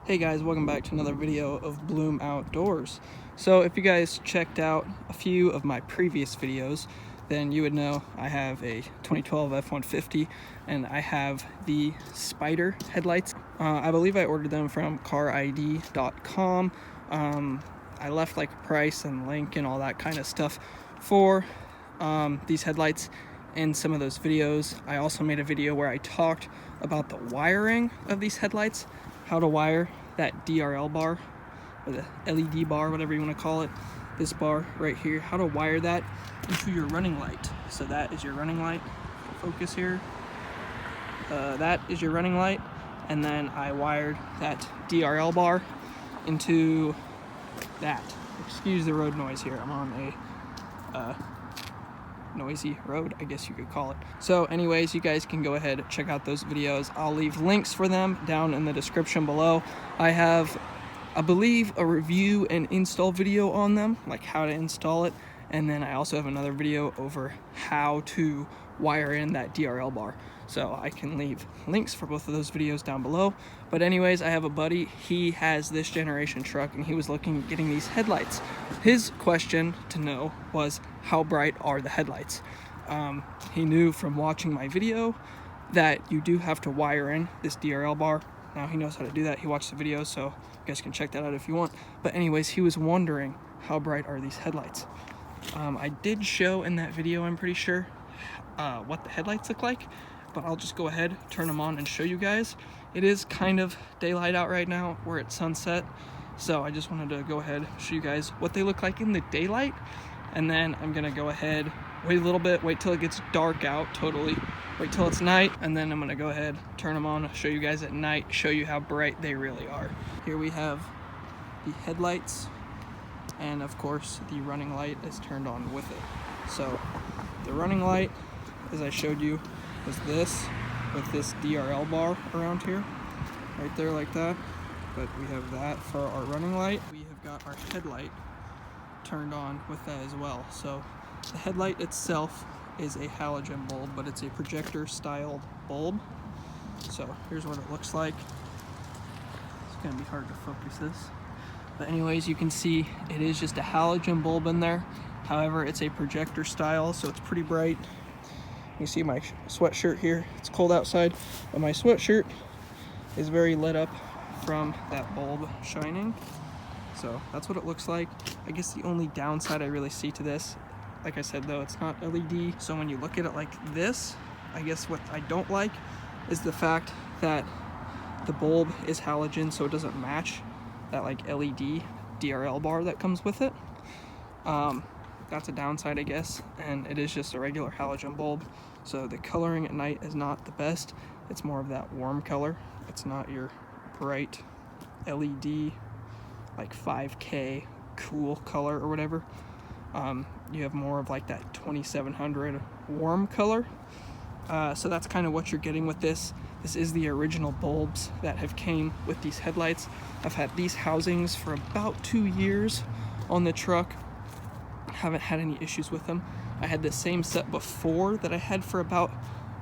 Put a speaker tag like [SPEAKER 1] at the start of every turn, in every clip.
[SPEAKER 1] Hey guys, welcome back to another video of Bloom Outdoors. So if you guys checked out a few of my previous videos, then you would know I have a 2012 F-150 and I have the Spyder headlights. I believe I ordered them from carid.com. I left like a price and link and all that kind of stuff for these headlights in some of those videos. I also made a video where I talked about the wiring of these headlights, how to wire that DRL bar or the LED bar, whatever you want to call it, this bar right here, how to wire that into your running light. So that is your running light. Focus here. That is your running light, and then I wired that DRL bar into that. Excuse the road noise here. I'm on a noisy road, I guess you could call it. So anyways, you guys can go ahead and check out those videos. I'll leave links for them down in the description below. I have, I believe, a review and install video on them, like how to install it, and then I also have another video over how to wire in that DRL bar. So I can leave links for both of those videos down below. But anyways, I have a buddy, he has this generation truck and he was looking at getting these headlights. His question to know was, how bright are the headlights? He knew from watching my video that you do have to wire in this DRL bar. Now he knows how to do that. He watched the video, so you guys can check that out if you want. But anyways, he was wondering, how bright are these headlights? I did show in that video, I'm pretty sure, what the headlights look like, but I'll just go ahead, turn them on and show you guys. It is kind of daylight out right now. We're at sunset, so I just wanted to go ahead, show you guys what they look like in the daylight, and then I'm gonna go ahead, wait a little bit, wait till it gets dark out totally, wait till it's night, and then I'm gonna go ahead, turn them on, show you guys at night, show you how bright they really are. Here we have the headlights, and of course the running light is turned on with it. So the running light, as I showed you, was this, with this DRL bar around here, right there like that. But we have that for our running light. We have got our headlight turned on with that as well. So the headlight itself is a halogen bulb, but it's a projector styled bulb. So here's what it looks like. It's gonna be hard to focus this. But anyways, you can see it is just a halogen bulb in there. However, it's a projector style, so it's pretty bright. You see my sweatshirt here. It's cold outside, but my sweatshirt is very lit up from that bulb shining. So that's what it looks like. I guess the only downside I really see to this, like I said though, it's not LED. So when you look at it like this, I guess what I don't like is the fact that the bulb is halogen, so it doesn't match that like LED DRL bar that comes with it. That's a downside, I guess, and it is just a regular halogen bulb, so the coloring at night is not the best. It's more of that warm color. It's not your bright LED like 5K cool color or whatever. You have more of like that 2700 warm color, so that's kind of what you're getting with this. This is the original bulbs that have came with these headlights. I've had these housings for about 2 years on the truck. Haven't had any issues with them. I had the same set before that I had for about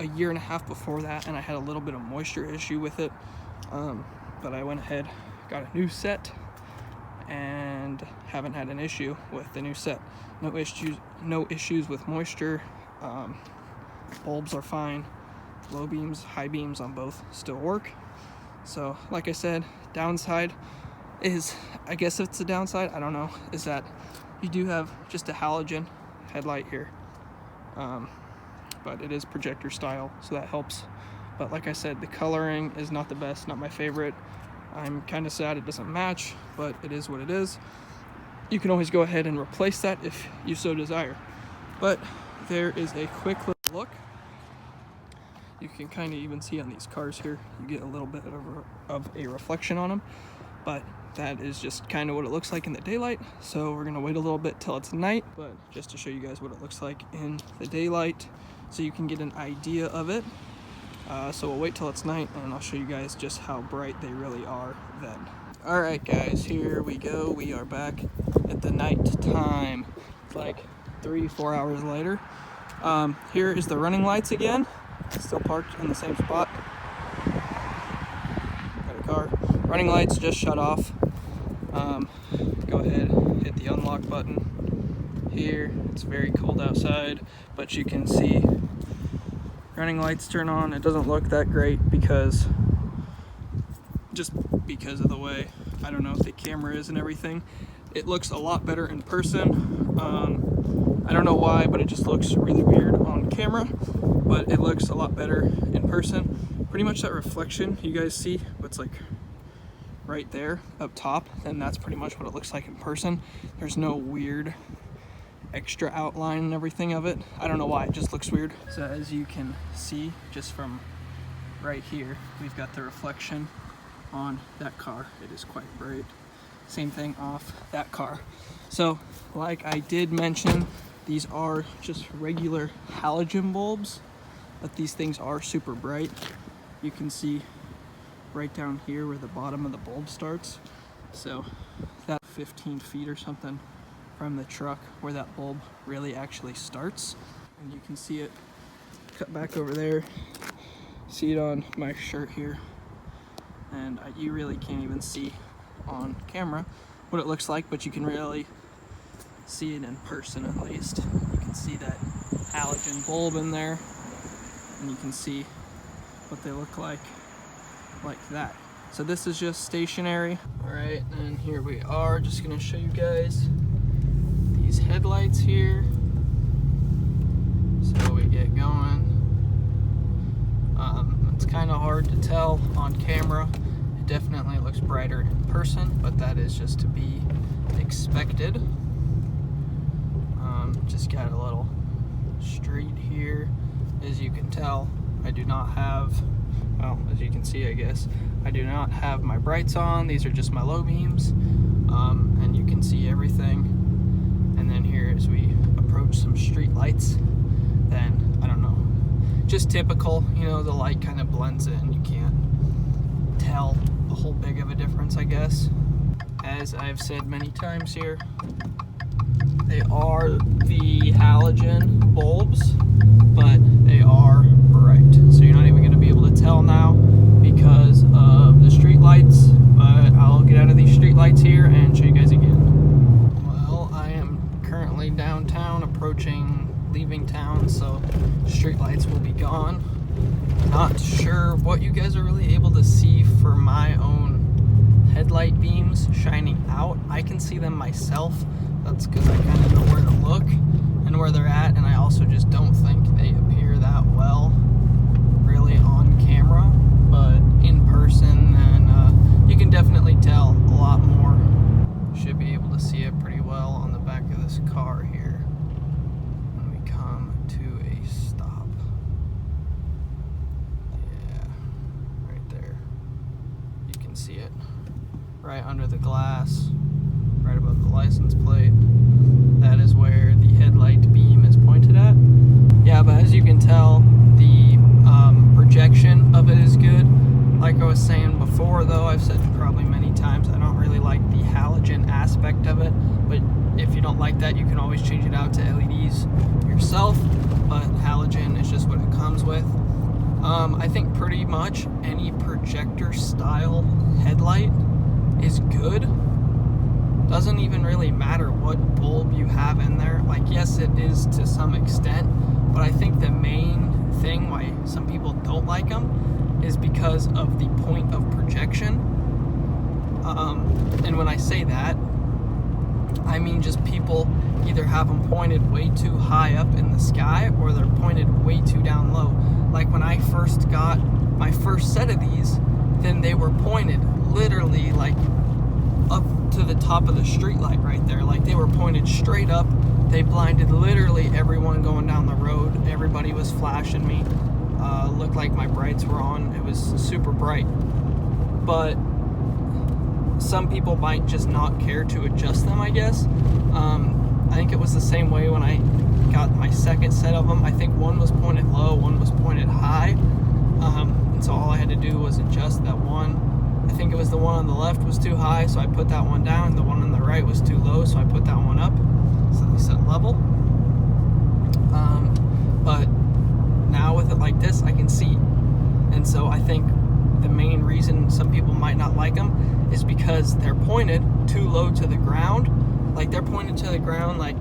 [SPEAKER 1] a year and a half before that, and I had a little bit of moisture issue with it. But I went ahead, got a new set, and haven't had an issue with the new set. No issues with moisture. Bulbs are fine. Low beams, high beams on both still work. So like I said, downside is, I guess it's a downside, I don't know, is that you do have just a halogen headlight here. But it is projector style, so that helps. But like I said, the coloring is not the best, not my favorite. I'm kind of sad it doesn't match, but it is what it is. You can always go ahead and replace that if you so desire. But there is a quick little look. You can kind of even see on these cars here, you get a little bit of a reflection on them, but that is just kind of what it looks like in the daylight. So we're gonna wait a little bit till it's night, but just to show you guys what it looks like in the daylight so you can get an idea of it. So we'll wait till it's night and I'll show you guys just how bright they really are then. All right guys, here we go. We are back at the night time. It's like 3-4 hours later. Here is the running lights again. Still parked in the same spot. Got a car. running lights just shut off. Go ahead, hit the unlock button here. It's very cold outside, but you can see running lights turn on. It doesn't look that great because of the way, I don't know, if the camera is and everything. It looks a lot better in person. I don't know why, but it just looks really weird on camera, but it looks a lot better in person. Pretty much that reflection you guys see, what's like right there up top, and that's pretty much what it looks like in person. There's no weird extra outline and everything of it. I don't know why, it just looks weird. So as you can see, just from right here, we've got the reflection on that car. It is quite bright. Same thing off that car. So like I did mention, these are just regular halogen bulbs, but these things are super bright. You can see right down here where the bottom of the bulb starts. So that's 15 feet or something from the truck where that bulb really actually starts. And you can see it cut back over there. See it on my shirt here. And you really can't even see on camera what it looks like, but you can really see it in person at least. You can see that halogen bulb in there, and you can see what they look like that. So this is just stationary. All right, and here we are. Just gonna show you guys these headlights here. So we get going. It's kind of hard to tell on camera. It definitely looks brighter in person, but that is just to be expected. Just got a little street here. As you can tell, I do not have, well, as you can see, I guess, I do not have my brights on. These are just my low beams, and you can see everything. And then here, as we approach some street lights, then, I don't know, just typical, you know, the light kind of blends in. You can't tell a whole big of a difference, I guess. As I've said many times here, they are the halogen bulbs, but they are bright. So you're not even going to be able to tell now because of the street lights, but I'll get out of these street lights here and show you guys again. Well, I am currently downtown, leaving town, so street lights will be gone. Not sure what you guys are really able to see for my own headlight beams shining out. I can see them myself. That's because I kind of know where to look and where they're at, and I also just don't think they appear that well really on camera, but in person, then you can definitely tell a lot more. Should be able to see it pretty well on the back of this car here when we come to a stop. Yeah, right there. You can see it right under the glass, right above the license plate. That is where the headlight beam is pointed at. Yeah, but as you can tell, the projection of it is good. Like I was saying before, though, I've said probably many times, I don't really like the halogen aspect of it, but if you don't like that, you can always change it out to LEDs yourself, but halogen is just what it comes with. I think pretty much any projector style headlight is good. Doesn't even really matter what bulb you have in there. Like, yes, it is to some extent, but I think the main thing why some people don't like them is because of the point of projection. And when I say that, I mean just people either have them pointed way too high up in the sky or they're pointed way too down low. Like when I first got my first set of these, then they were pointed literally like up to the top of the street light right there. Like they were pointed straight up. They blinded literally everyone going down the road. Everybody was flashing me. Looked like my brights were on. It was super bright. But some people might just not care to adjust them, I guess. I think it was the same way when I got my second set of them. I think one was pointed low, one was pointed high. And so all I had to do was adjust that one. I think it was the one on the left was too high, so I put that one down. The one on the right was too low, so I put that one up. So they set level. But now with it like this, I can see. And so I think the main reason some people might not like them is because they're pointed too low to the ground. Like they're pointed to the ground like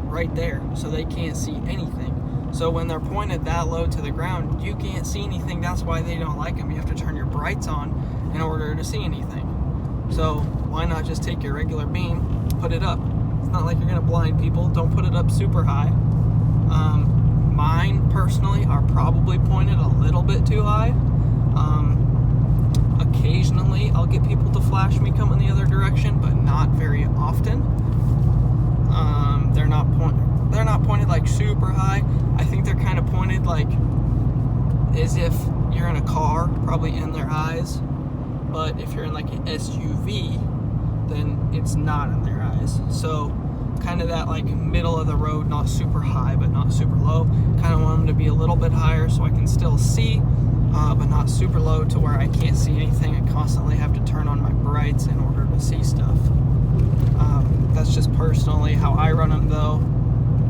[SPEAKER 1] right there, so they can't see anything. So when they're pointed that low to the ground, you can't see anything. That's why they don't like them. You have to turn your brights on in order to see anything. So why not just take your regular beam, put it up? It's not like you're gonna blind people. Don't put it up super high. Mine personally are probably pointed a little bit too high. Occasionally I'll get people to flash me coming the other direction, but not very often. They're not pointed like super high. I think they're kind of pointed like as if you're in a car, probably in their eyes. But if you're in like an SUV, then it's not in their eyes. So kind of that like middle of the road, not super high but not super low. Kind of want them to be a little bit higher so I can still see, but not super low to where I can't see anything. I constantly have to turn on my brights in order to see stuff. That's just personally how I run them though.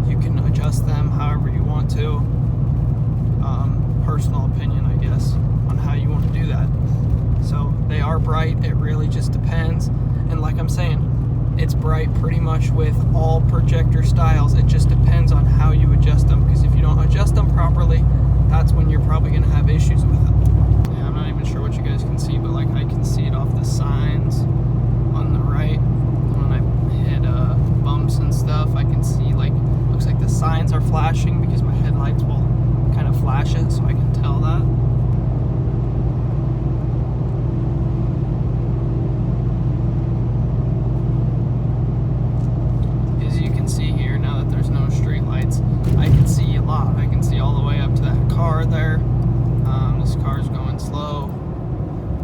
[SPEAKER 1] You can adjust them however you want to. Personal opinion, I guess, on how you want to do that. So they are bright, it really just depends. And like I'm saying, it's bright pretty much with all projector styles. It just depends on how you adjust them, because if you don't adjust them properly, that's when you're probably going to have issues with them. Yeah, I'm not even sure what you guys can see, but like I can see it off the signs on the right. When I hit bumps and stuff, I can see like, looks like the signs are flashing because my headlights will kind of flash it, so I can tell that. As you can see here, now that there's no street lights, I can see a lot. I can see all the way up to that car there. This car's going slow,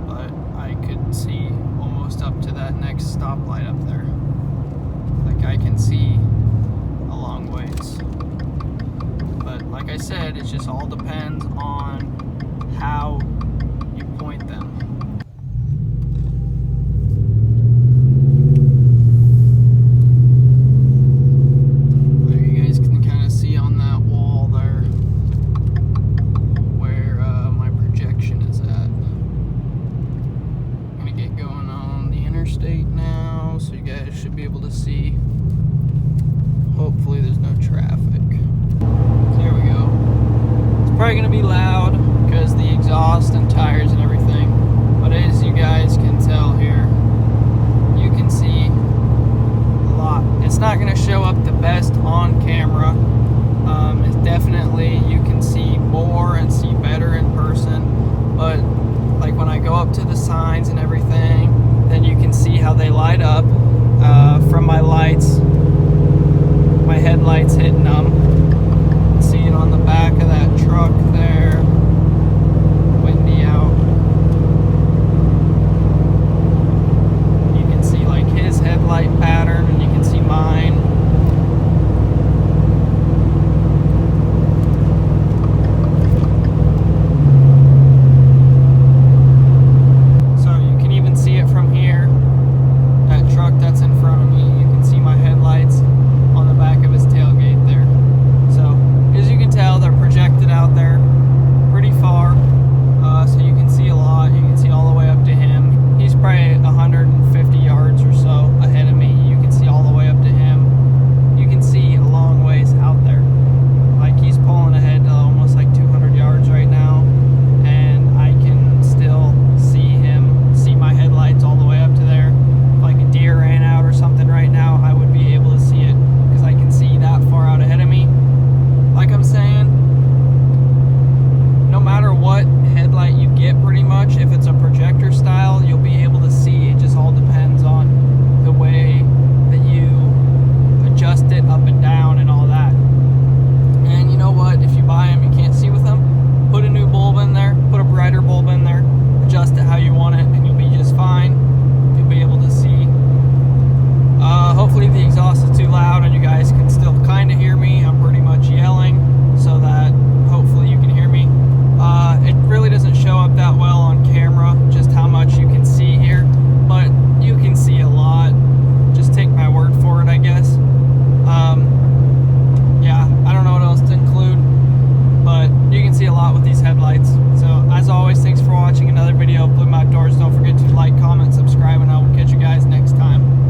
[SPEAKER 1] but I could see almost up to that next stoplight up there. Like I can see a long ways. But like I said, it just all depends on how you point them. There, you guys can kind of see on that wall there where my projection is at. I'm gonna get going on the interstate now, so you guys should be able to see. Hopefully there's no traffic. There we go. It's probably going to be loud because the exhaust and tires and everything, but as you guys can tell here, you can see a lot. It's not going to show up the best on camera. It's definitely, you can see more and see better in person, but like when I go up to the signs and everything, then you can see how they light up from my lights, my headlights hitting them. See it on the back of that truck there. Windy out. You can see like his headlight pattern.